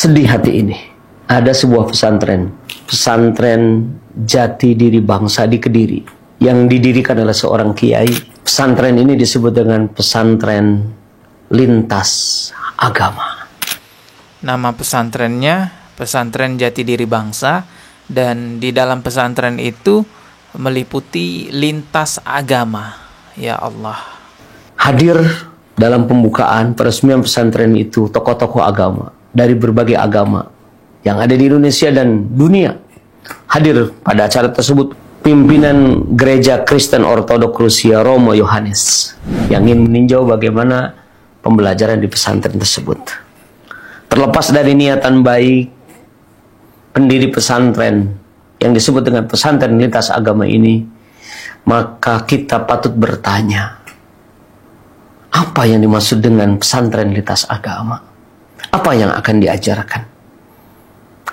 Sedih hati ini. Ada sebuah pesantren Jati Diri Bangsa di Kediri, yang didirikan oleh seorang kiai. Pesantren ini disebut dengan pesantren lintas agama. Nama pesantrennya Pesantren Jati Diri Bangsa, dan di dalam pesantren itu meliputi lintas agama. Ya Allah. Hadir dalam pembukaan peresmian pesantren itu tokoh-tokoh agama dari berbagai agama yang ada di Indonesia dan dunia. Hadir pada acara tersebut pimpinan Gereja Kristen Ortodoks Rusia Romo Yohanes yang ingin meninjau bagaimana pembelajaran di pesantren tersebut. Terlepas dari niatan baik pendiri pesantren yang disebut dengan pesantren lintas agama ini, maka kita patut bertanya, apa yang dimaksud dengan pesantren lintas agama? Apa yang akan diajarkan?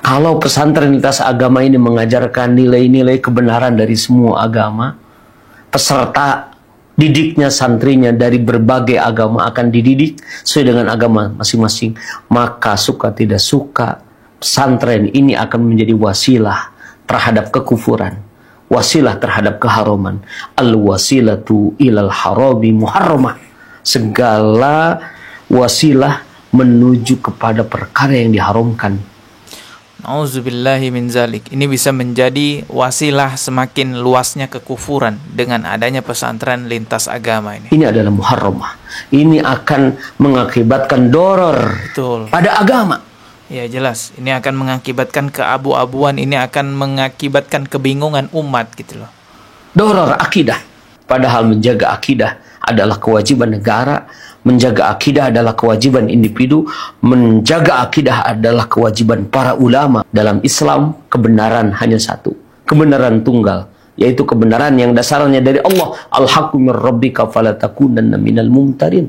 Kalau pesantren lintas agama ini mengajarkan nilai-nilai kebenaran dari semua agama, peserta didiknya, santrinya dari berbagai agama akan dididik sesuai dengan agama masing-masing, maka suka tidak suka, pesantren ini akan menjadi wasilah terhadap kekufuran, wasilah terhadap keharuman. Al-wasilatu ilal harami muharramah. Segala wasilah menuju kepada perkara yang diharamkan. Nauzubillahi min zalik. Ini bisa menjadi wasilah semakin luasnya kekufuran dengan adanya pesantren lintas agama ini. Ini adalah muharramah. Ini akan mengakibatkan doror pada agama. Ya jelas, ini akan mengakibatkan keabu-abuan, ini akan mengakibatkan kebingungan umat gitu loh. Doror akidah. Padahal menjaga akidah adalah kewajiban negara, menjaga akidah adalah kewajiban individu, menjaga akidah adalah kewajiban para ulama. Dalam Islam, kebenaran hanya satu, kebenaran tunggal, yaitu kebenaran yang dasarnya dari Allah. Al-haqqu mir rabbika fala takunanna minal mumtarin.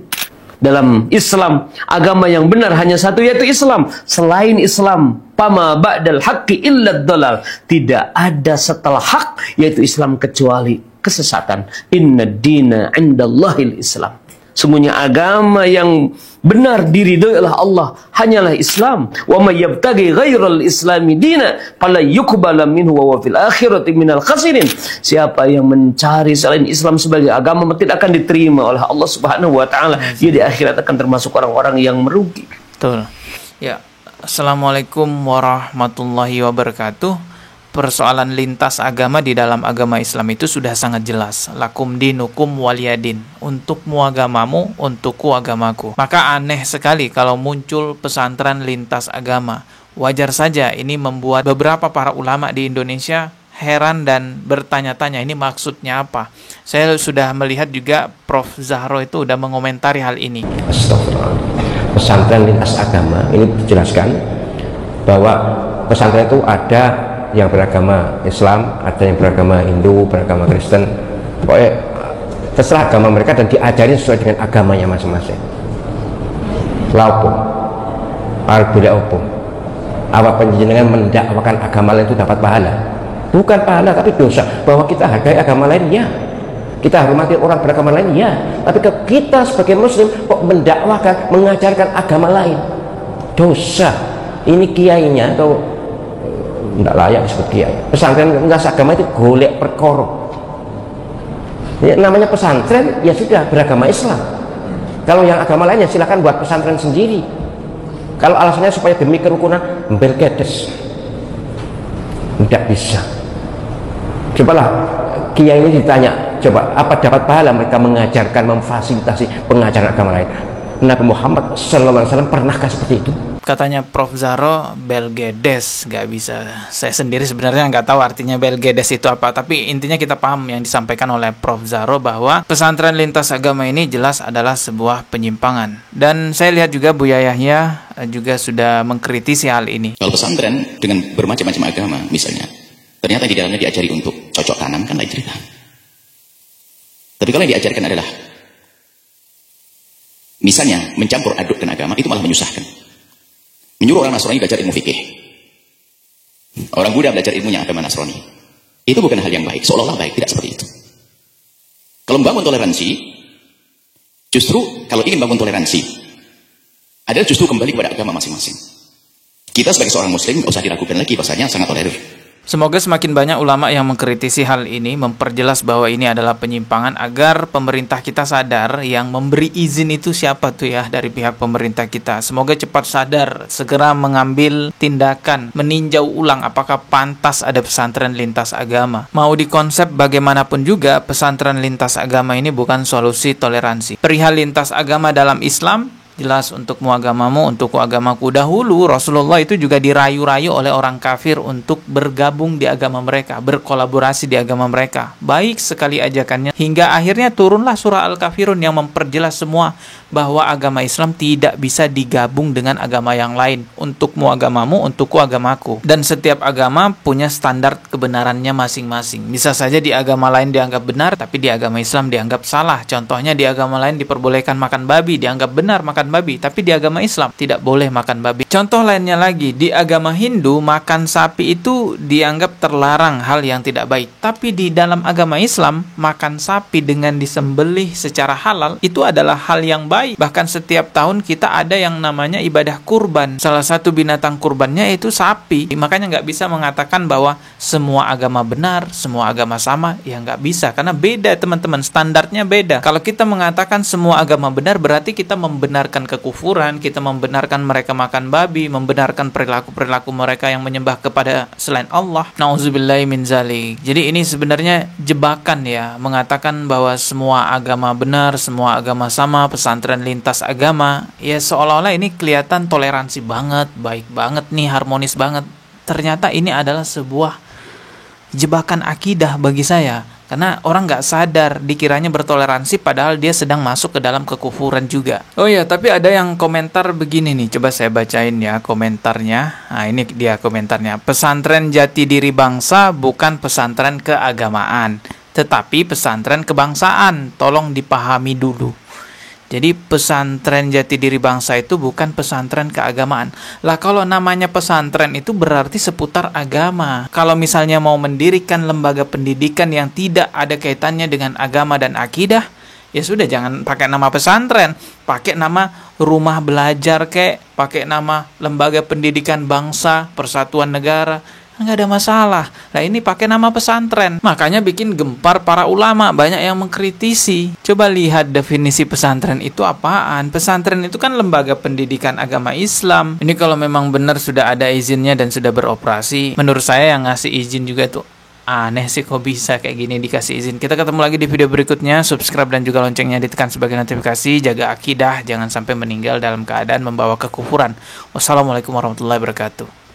Dalam Islam, agama yang benar hanya satu, yaitu Islam. Selain Islam, fama ba'dal haqqi illa dhalal. Tidak ada setelah hak, yaitu Islam, kecuali kesesatan. Inna dina indallahil Islam. Sungguhnya agama yang benar diridhoi oleh Allah hanyalah Islam. Wa may yabtaghi ghairal islami dina fala yuqbala minhu wa fil akhirati minal khasirin. Siapa yang mencari selain Islam sebagai agama tidak akan diterima oleh Allah Subhanahu wa taala. Dia di akhirat akan termasuk orang-orang yang merugi. Betul. Ya. Assalamualaikum warahmatullahi wabarakatuh. Persoalan lintas agama di dalam agama Islam itu sudah sangat jelas. Lakum dinukum waliyadin. Untukmu agamamu, untukku agamaku. Maka aneh sekali kalau muncul pesantren lintas agama. Wajar saja ini membuat beberapa para ulama di Indonesia heran dan bertanya-tanya ini maksudnya apa. Saya sudah melihat juga Prof. Zahro itu sudah mengomentari hal ini. Astagfirullah. Pesantren lintas agama ini dijelaskan bahwa pesantren itu ada yang beragama Islam, ada yang beragama Hindu, beragama Kristen, pokoknya terserah agama mereka dan diajari sesuai dengan agamanya masing-masing. Laupun, arbila opung, apa penjenengan mendakwakan agama lain itu dapat pahala? Bukan pahala, tapi dosa. Bahwa kita hargai agama lain, ya. Kita hormati orang beragama lain, ya. Tapi kita sebagai Muslim kok mendakwakan, mengajarkan agama lain, dosa. Ini kiainya atau tidak layak disebut kiai. Pesantren lintas agama itu golek perkara. Ya, namanya pesantren ya sudah beragama Islam. Kalau yang agama lainnya silakan buat pesantren sendiri. Kalau alasannya supaya demi kerukunan, belgedes. Tidak bisa. Cobalah kiai ini ditanya, coba apa dapat pahala mereka mengajarkan, memfasilitasi pengajaran agama lain? Nabi Muhammad SAW pernahkah seperti itu? Katanya Prof. Zahro, belgedes, nggak bisa. Saya sendiri sebenarnya nggak tahu artinya belgedes itu apa, tapi intinya kita paham yang disampaikan oleh Prof. Zahro bahwa pesantren lintas agama ini jelas adalah sebuah penyimpangan. Dan saya lihat juga Buya Yahya juga sudah mengkritisi hal ini. Kalau pesantren dengan bermacam-macam agama misalnya, ternyata di dalamnya diajari untuk cocok tanam, kan lain cerita. Tapi kalau yang diajarkan adalah misalnya mencampur adukkan agama, itu malah menyusahkan. Menyuruh orang Nasrani belajar ilmu fikih, orang Buddha belajar ilmunya agama Nasrani, itu bukan hal yang baik, seolah-olah baik. Tidak seperti itu. Kalau membangun toleransi, justru kalau ingin membangun toleransi adalah justru kembali kepada agama masing-masing. Kita sebagai seorang muslim nggak usah diragukan lagi, bahasanya sangat tolerir. Semoga semakin banyak ulama yang mengkritisi hal ini, memperjelas bahwa ini adalah penyimpangan agar pemerintah kita sadar. Yang memberi izin itu siapa tuh ya dari pihak pemerintah kita. Semoga cepat sadar, segera mengambil tindakan, meninjau ulang apakah pantas ada pesantren lintas agama. Mau dikonsep bagaimanapun juga, pesantren lintas agama ini bukan solusi toleransi. Perihal lintas agama dalam Islam, jelas untukmu agamamu, untukku agamaku. Dahulu Rasulullah itu juga dirayu-rayu oleh orang kafir untuk bergabung di agama mereka, berkolaborasi di agama mereka. Baik sekali ajakannya, hingga akhirnya turunlah surah Al-Kafirun yang memperjelas semua bahwa agama Islam tidak bisa digabung dengan agama yang lain. Untukmu agamamu, untukku agamaku. Dan setiap agama punya standar kebenarannya masing-masing. Bisa saja di agama lain dianggap benar, tapi di agama Islam dianggap salah. Contohnya di agama lain diperbolehkan makan babi, dianggap benar makan babi, tapi di agama Islam tidak boleh makan babi. Contoh lainnya lagi, di agama Hindu makan sapi itu dianggap terlarang, hal yang tidak baik. Tapi di dalam agama Islam, makan sapi dengan disembelih secara halal itu adalah hal yang baik. Bahkan setiap tahun kita ada yang namanya ibadah kurban. Salah satu binatang kurbannya itu sapi. Makanya nggak bisa mengatakan bahwa semua agama benar, semua agama sama. Ya nggak bisa, karena beda teman-teman, standarnya beda. Kalau kita mengatakan semua agama benar, berarti kita membenarkan kekufuran, kita membenarkan mereka makan babi, membenarkan perilaku-perilaku mereka yang menyembah kepada selain Allah. Nauzubillahi min zalik. Jadi ini sebenarnya jebakan ya, mengatakan bahwa semua agama benar, semua agama sama, pesantren lintas agama. Ya seolah-olah ini kelihatan toleransi banget, baik banget nih, harmonis banget. Ternyata ini adalah sebuah jebakan akidah bagi saya. Karena orang nggak sadar, dikiranya bertoleransi padahal dia sedang masuk ke dalam kekufuran juga. Oh iya, tapi ada yang komentar begini nih, coba saya bacain ya komentarnya. Nah ini dia komentarnya. Pesantren jati diri bangsa bukan pesantren keagamaan, tetapi pesantren kebangsaan. Tolong dipahami dulu. Jadi pesantren jati diri bangsa itu bukan pesantren keagamaan. Lah kalau namanya pesantren itu berarti seputar agama. Kalau misalnya mau mendirikan lembaga pendidikan yang tidak ada kaitannya dengan agama dan akidah, ya sudah jangan pakai nama pesantren. Pakai nama rumah belajar kek, pakai nama lembaga pendidikan bangsa, persatuan negara. Nggak ada masalah. Nah ini pakai nama pesantren. Makanya bikin gempar para ulama. Banyak yang mengkritisi. Coba lihat definisi pesantren itu apaan. Pesantren itu kan lembaga pendidikan agama Islam. Ini kalau memang benar sudah ada izinnya dan sudah beroperasi, menurut saya yang ngasih izin juga tuh aneh sih, kok bisa kayak gini dikasih izin. Kita ketemu lagi di video berikutnya. Subscribe dan juga loncengnya ditekan sebagai notifikasi. Jaga akidah, jangan sampai meninggal dalam keadaan membawa kekufuran. Wassalamualaikum warahmatullahi wabarakatuh.